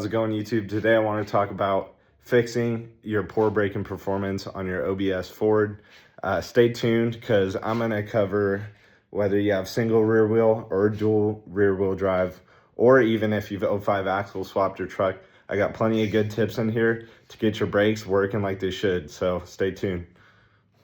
How's it going, YouTube? Today I want to talk about fixing your poor braking performance on your OBS Ford. Stay tuned because I'm going to cover whether you have single rear wheel or dual rear wheel drive, or even if you've 05 axle swapped your truck. I got plenty of good tips in here to get your brakes working like they should, so stay tuned.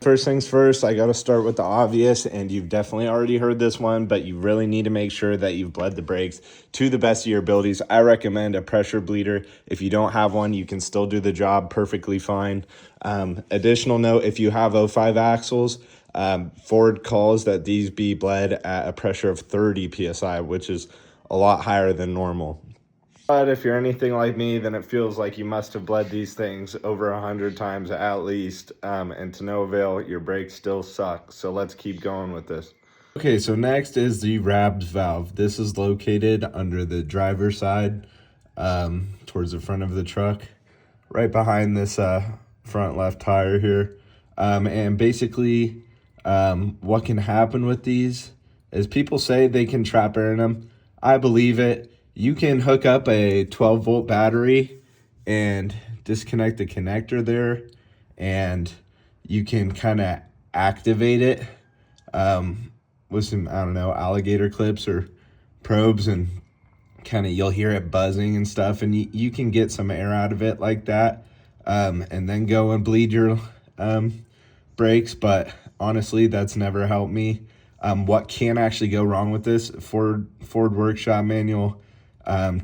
First things first, I got to start with the obvious, and you've definitely already heard this one, but you really need to make sure that you've bled the brakes to the best of your abilities. I recommend a pressure bleeder. If you don't have one, you can still do the job perfectly fine. Additional note, if you have 05 axles, Ford calls that these be bled at a pressure of 30 PSI, which is a lot higher than normal. But if you're anything like me, then it feels like you must have bled these things over 100 times at least, and to no avail, your brakes still suck. So let's keep going with this. Okay, so next is the RABS valve. This is located under the driver's side, towards the front of the truck, right behind this front left tire here. And basically, what can happen with these is people say they can trap air in them. I believe it. You can hook up a 12-volt battery and disconnect the connector there, and you can kind of activate it with some, I don't know, alligator clips or probes, and kind of you'll hear it buzzing and stuff, and you can get some air out of it like that, and then go and bleed your brakes. But honestly, that's never helped me. What can actually go wrong with this, Ford Workshop Manual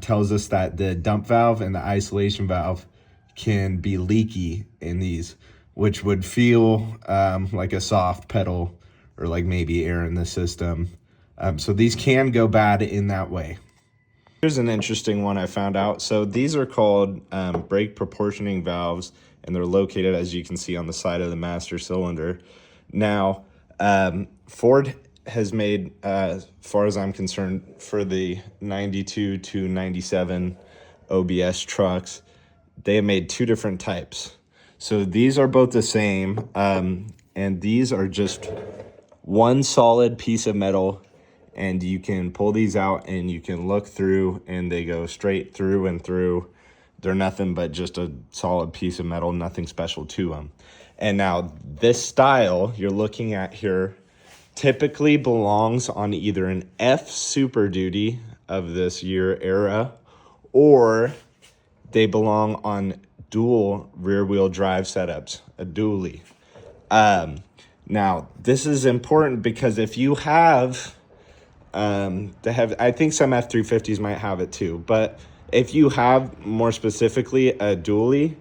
tells us that the dump valve and the isolation valve can be leaky in these, which would feel like a soft pedal or like maybe air in the system. So these can go bad in that way. Here's an interesting one I found out. So these are called brake proportioning valves, and they're located, as you can see, on the side of the master cylinder. Now, Ford has made, as far as I'm concerned, for the 92 to 97 OBS trucks, they have made two different types. So these are both the same, and these are just one solid piece of metal, and you can pull these out and you can look through, and they go straight through and through. They're nothing but just a solid piece of metal, nothing special to them. And now this style you're looking at here typically belongs on either an F Super Duty of this year era, or they belong on dual rear wheel drive setups, a dually. Now this is important because if you have, I think some F-350s might have it too, but if you have more specifically a dually,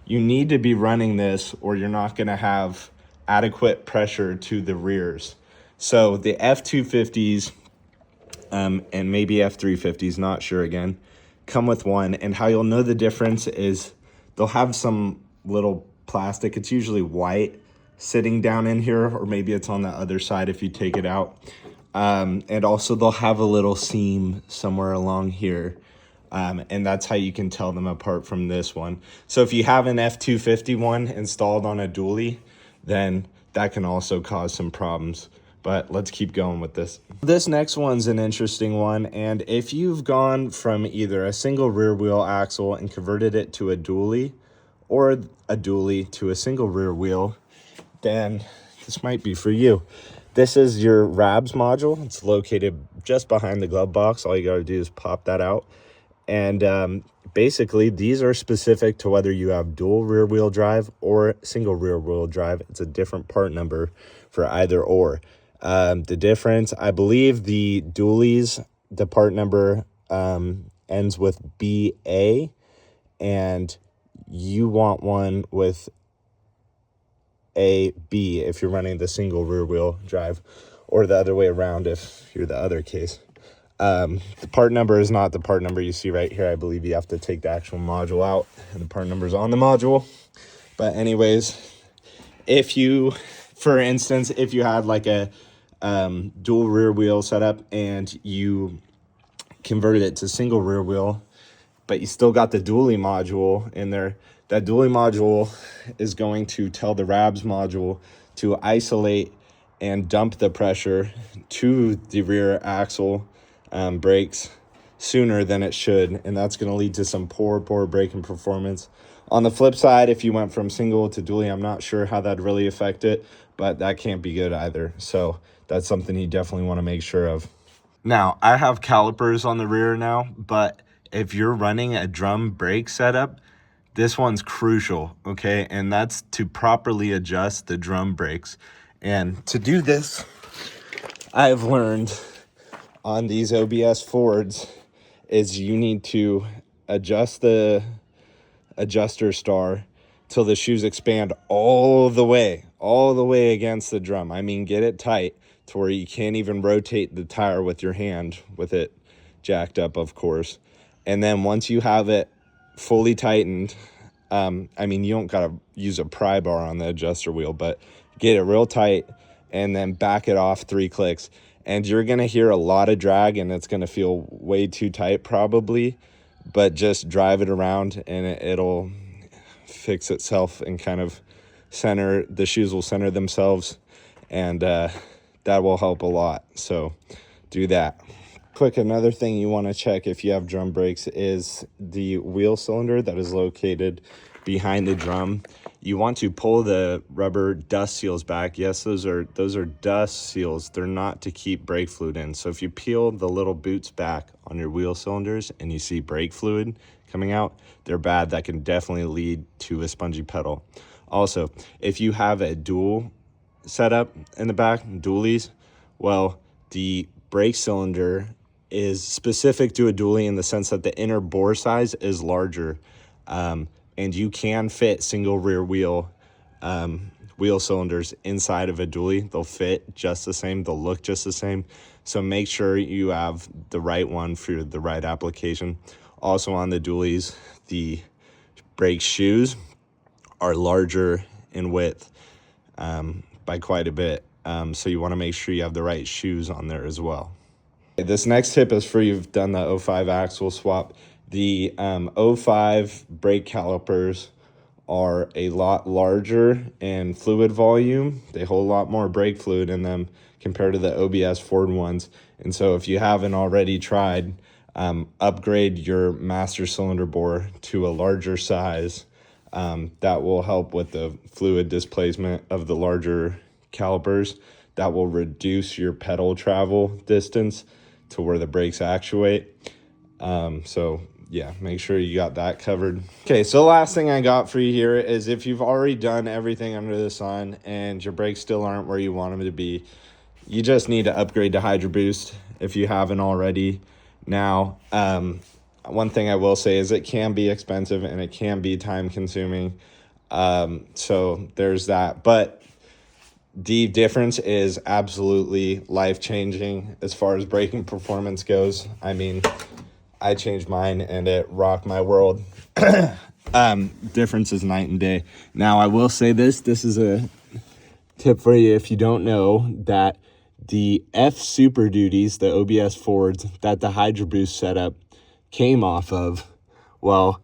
you need to be running this or you're not going to have adequate pressure to the rears. So the F-250s and maybe F-350s, not sure again, come with one. And how you'll know the difference is they'll have some little plastic, it's usually white, sitting down in here, or maybe it's on the other side if you take it out. And also they'll have a little seam somewhere along here. And that's how you can tell them apart from this one. So if you have an F-250 one installed on a dually, then that can also cause some problems. But let's keep going with this. This next one's an interesting one, and if you've gone from either a single rear wheel axle and converted it to a dually, or a dually to a single rear wheel, then this might be for you. This is your RABS module. It's located just behind the glove box. All you gotta do is pop that out. And basically, these are specific to whether you have dual rear wheel drive or single rear wheel drive. It's a different part number for either or. The difference, I believe the dualies, the part number ends with BA, and you want one with AB if you're running the single rear wheel drive, or the other way around if you're the other case. The part number is not the part number you see right here. I believe you have to take the actual module out, and the part number is on the module. But anyways, if you, for instance, if you had like a dual rear wheel setup and you converted it to single rear wheel, but you still got the dually module in there, that dually module is going to tell the RABS module to isolate and dump the pressure to the rear axle brakes sooner than it should, and that's going to lead to some poor braking performance. On the flip side, if you went from single to dually, I'm not sure how that'd really affect it, but that can't be good either. So that's something you definitely want to make sure of. Now, I have calipers on the rear now, but if you're running a drum brake setup, this one's crucial, okay? And that's to properly adjust the drum brakes. And to do this, I've learned on these OBS Fords is you need to adjust the adjuster star till the shoes expand all the way against the drum. I mean, get it tight to where you can't even rotate the tire with your hand with it jacked up, of course. And then once you have it fully tightened, I mean, you don't gotta use a pry bar on the adjuster wheel, but get it real tight and then back it off 3 clicks. And you're gonna hear a lot of drag and it's gonna feel way too tight probably, but just drive it around and it'll fix itself and kind of center, the shoes will center themselves, and that will help a lot. So do that. Quick, another thing you want to check if you have drum brakes is the wheel cylinder that is located behind the drum. You want to pull the rubber dust seals back. Yes, those are dust seals. They're not to keep brake fluid in. So if you peel the little boots back on your wheel cylinders and you see brake fluid coming out, they're bad. That can definitely lead to a spongy pedal. Also, if you have a dual setup in the back, dualies, well, the brake cylinder is specific to a dually in the sense that the inner bore size is larger, and you can fit single rear wheel wheel cylinders inside of a dually. They'll fit just the same, they'll look just the same. So make sure you have the right one for the right application. Also on the dualies, the brake shoes are larger in width by quite a bit. So you want to make sure you have the right shoes on there as well. This next tip is for you've done the 05 axle swap. The 05 brake calipers are a lot larger in fluid volume. They hold a lot more brake fluid in them compared to the OBS Ford ones. And so if you haven't already tried, upgrade your master cylinder bore to a larger size. That will help with the fluid displacement of the larger calipers. That will reduce your pedal travel distance to where the brakes actuate. So yeah, make sure you got that covered. Okay, so the last thing I got for you here is if you've already done everything under the sun and your brakes still aren't where you want them to be, you just need to upgrade to Hydro Boost if you haven't already. Now, one thing I will say is it can be expensive and it can be time consuming. So there's that, but the difference is absolutely life-changing as far as braking performance goes. I mean, I changed mine and it rocked my world. Difference is night and day. Now, I will say this is a tip for you if you don't know that the F Super Duties, the OBS Fords that the Hydro Boost setup came off of, well,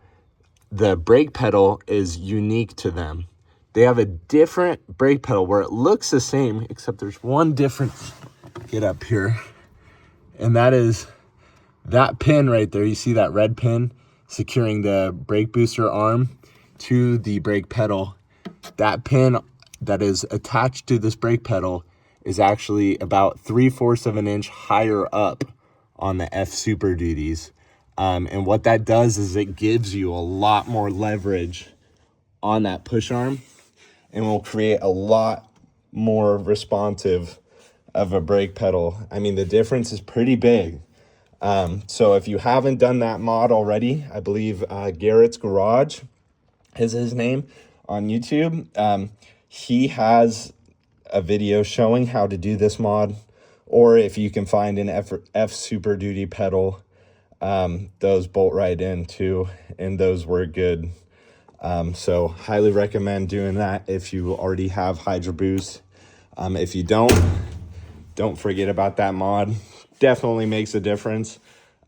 the brake pedal is unique to them. They have a different brake pedal where it looks the same, except there's one difference. Get up here. And that is that pin right there. You see that red pin securing the brake booster arm to the brake pedal. That pin that is attached to this brake pedal is actually about 3/4 of an inch higher up on the F Super Duties. And what that does is it gives you a lot more leverage on that push arm and will create a lot more responsive of a brake pedal. I mean, the difference is pretty big. So if you haven't done that mod already, I believe Garrett's Garage is his name on YouTube. He has a video showing how to do this mod, or if you can find an F Super Duty pedal, those bolt right in too, and those work good. So highly recommend doing that if you already have Hydro Boost. If you don't forget about that mod. Definitely makes a difference.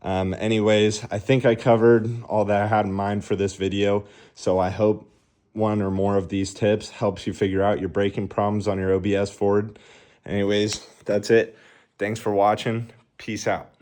Anyways, I think I covered all that I had in mind for this video. So I hope one or more of these tips helps you figure out your braking problems on your OBS Ford. Anyways, that's it. Thanks for watching. Peace out.